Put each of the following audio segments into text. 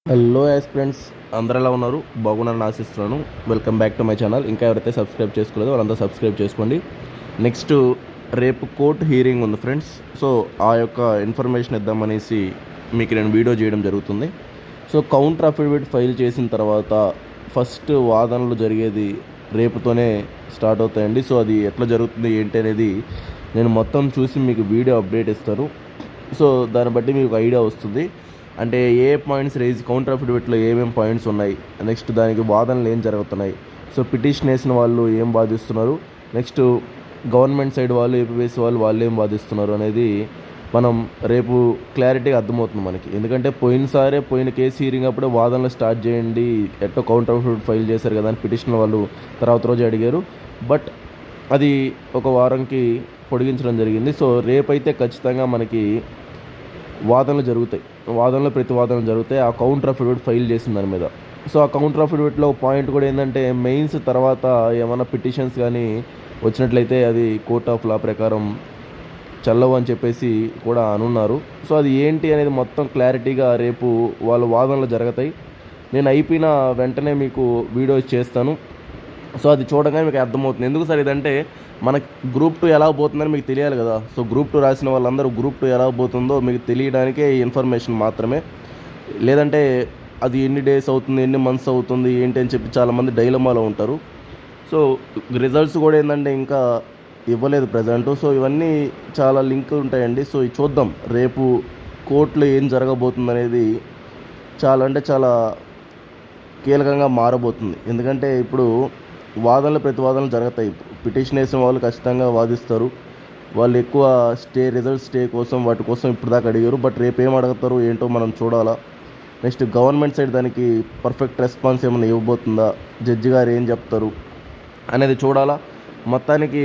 Hello friends, అందరూ ఎలా ఉన్నారు? బాగున్నారని ఆశిస్తున్నాను. Welcome back to my channel. ఇంకా ఎవరైతే సబ్స్క్రైబ్ చేసుకోలేదో వాళ్ళంతా సబ్స్క్రైబ్ చేసుకోండి. నెక్స్ట్ రేపు కోర్టు హీరింగ్ ఉంది ఫ్రెండ్స్. సో ఆ యొక్క ఇన్ఫర్మేషన్ ఇద్దామనేసి మీకు నేను వీడియో చేయడం జరుగుతుంది. సో కౌంటర్ అఫిడవిట్ ఫైల్ చేసిన తర్వాత ఫస్ట్ వాదనలు జరిగేది రేపుతోనే స్టార్ట్ అవుతాయండి. సో అది ఎట్లా జరుగుతుంది ఏంటి అనేది నేను మొత్తం చూసి మీకు వీడియో అప్డేట్ ఇస్తాను. సో దాన్ని బట్టి మీకు ఐడియా వస్తుంది. అంటే ఏ పాయింట్స్ రేజ్ కౌంటర్ అఫిడవిట్లో ఏమేమి పాయింట్స్ ఉన్నాయి, నెక్స్ట్ దానికి వాదనలు ఏం జరుగుతున్నాయి, సో పిటిషన్ వేసిన వాళ్ళు ఏం వాదిస్తున్నారు, నెక్స్ట్ గవర్నమెంట్ సైడ్ వాళ్ళు ఏపీఎస్సీ వాళ్ళు ఏం వాదిస్తున్నారు అనేది మనం రేపు క్లారిటీగా అర్థమవుతుంది మనకి. ఎందుకంటే పోయిన కేసు హీరింగ్ అప్పుడే వాదనలు స్టార్ట్ చేయండి, ఎట్టో కౌంటర్ అఫిడవిట్ ఫైల్ చేశారు కదా అని పిటిషన్ వాళ్ళు తర్వాత రోజు అడిగారు. బట్ అది ఒక వారంకి పొడిగించడం జరిగింది. సో రేపైతే ఖచ్చితంగా మనకి వాదనలు జరుగుతాయి. ప్రతివాదనలు జరుగుతాయి ఆ కౌంటర్ అఫిడవిట్ ఫైల్ చేసిన దాని మీద. సో ఆ కౌంటర్ అఫిడవిట్లో పాయింట్ కూడా ఏంటంటే, మెయిన్స్ తర్వాత ఏమైనా పిటిషన్స్ కానీ వచ్చినట్లయితే అది కోర్ట్ ఆఫ్ లా ప్రకారం చల్లవు అని చెప్పేసి కూడా అనున్నారు. సో అది ఏంటి అనేది మొత్తం క్లారిటీగా రేపు వాళ్ళ వాదనలు జరుగుతాయి. నేను అయిపోయిన వెంటనే మీకు వీడియో చేస్తాను. సో అది చూడగానే మీకు అర్థమవుతుంది. ఎందుకు సార్ ఇదంటే, మనకి గ్రూప్ 2 ఎలా పోతుందని మీకు తెలియాలి కదా. సో గ్రూప్ 2 రాసిన వాళ్ళందరూ గ్రూప్ 2 ఎలా పోతుందో మీకు తెలియడానికే ఈ ఇన్ఫర్మేషన్ మాత్రమే. లేదంటే అది ఎన్ని డేస్ అవుతుంది, ఎన్ని మంత్స్ అవుతుంది ఏంటి అని చెప్పి చాలామంది డైలమాలో ఉంటారు. సో రిజల్ట్స్ కూడా ఏంటంటే ఇంకా ఇవ్వలేదు ప్రజెంట్. సో ఇవన్నీ చాలా లింక్ ఉంటాయండి. సో ఇది చూద్దాం రేపు కోర్టులో ఏం జరగబోతుంది అనేది చాలా కీలకంగా మారబోతుంది. ఎందుకంటే ఇప్పుడు ప్రతివాదనలు జరుగుతాయి. పిటిషన్ వేసిన వాళ్ళు ఖచ్చితంగా వాదిస్తారు. వాళ్ళు ఎక్కువ రిజల్ట్ స్టే కోసం వాటి కోసం ఇప్పుడు దాకా అడిగారు. బట్ రేపు ఏం అడుగుతారు ఏంటో మనం చూడాలా. నెక్స్ట్ గవర్నమెంట్ సైడ్ దానికి పర్ఫెక్ట్ రెస్పాన్స్ ఏమైనా ఇవ్వబోతుందా, జడ్జి గారు ఏం చెప్తారు అనేది చూడాలా. మొత్తానికి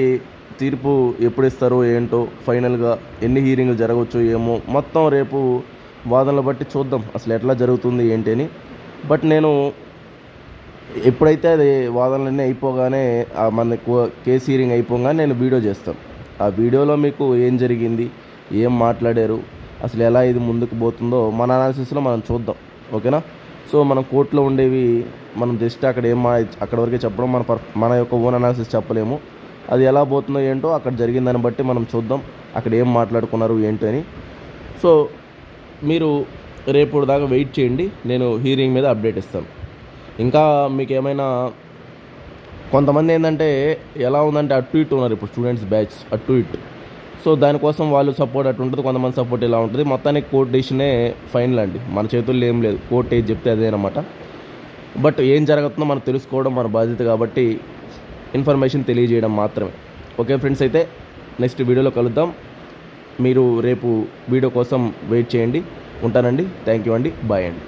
తీర్పు ఎప్పుడు ఇస్తారో ఏంటో, ఫైనల్గా ఎన్ని హీరింగ్లు జరగవచ్చు ఏమో, మొత్తం రేపు వాదనలు బట్టి చూద్దాం అసలు ఎట్లా జరుగుతుంది ఏంటి అని. బట్ నేను ఎప్పుడైతే అది వాదనలన్నీ అయిపోగానే మన కేసు హీరింగ్ అయిపోగానే నేను వీడియో చేస్తాను. ఆ వీడియోలో మీకు ఏం జరిగింది, ఏం మాట్లాడారు, అసలు ఎలా ఇది ముందుకు పోతుందో మన అనాలిసిస్లో మనం చూద్దాం. ఓకేనా. సో మనం కోర్టులో ఉండేవి మనం జస్ట్ అక్కడ వరకే చెప్పడం, మన యొక్క ఓన్ అనాలిసిస్ చెప్పలేము. అది ఎలా పోతుందో ఏంటో అక్కడ జరిగిందని బట్టి మనం చూద్దాం అక్కడ ఏం మాట్లాడుకున్నారు ఏంటి అని. సో మీరు రేపు దాకా వెయిట్ చేయండి, నేను హీరింగ్ మీద అప్డేట్ ఇస్తాను. ఇంకా మీకు ఏమైనా కొంతమంది ఏంటంటే ఎలా ఉందంటే అటు ఇటు ఉన్నారు ఇప్పుడు స్టూడెంట్స్ బ్యాచ్ అటు ఇటు. సో దానికోసం వాళ్ళు సపోర్ట్ అటు ఉంటుంది, కొంతమంది సపోర్ట్ ఇలా ఉంటుంది. మొత్తానికి కోర్టు డెసిషనే ఫైనల్ అండి, మన చేతుల్లో ఏం లేదు. కోర్టు ఏది చెప్తే అదేనమాట. బట్ ఏం జరుగుతుందో మనం తెలుసుకోవడం మన బాధ్యత కాబట్టి ఇన్ఫర్మేషన్ తెలియజేయడం మాత్రమే. ఓకే ఫ్రెండ్స్, అయితే నెక్స్ట్ వీడియోలో కలుద్దాం. మీరు రేపు వీడియో కోసం వెయిట్ చేయండి. ఉంటానండి. థ్యాంక్ యూ అండి. బాయ్ అండి.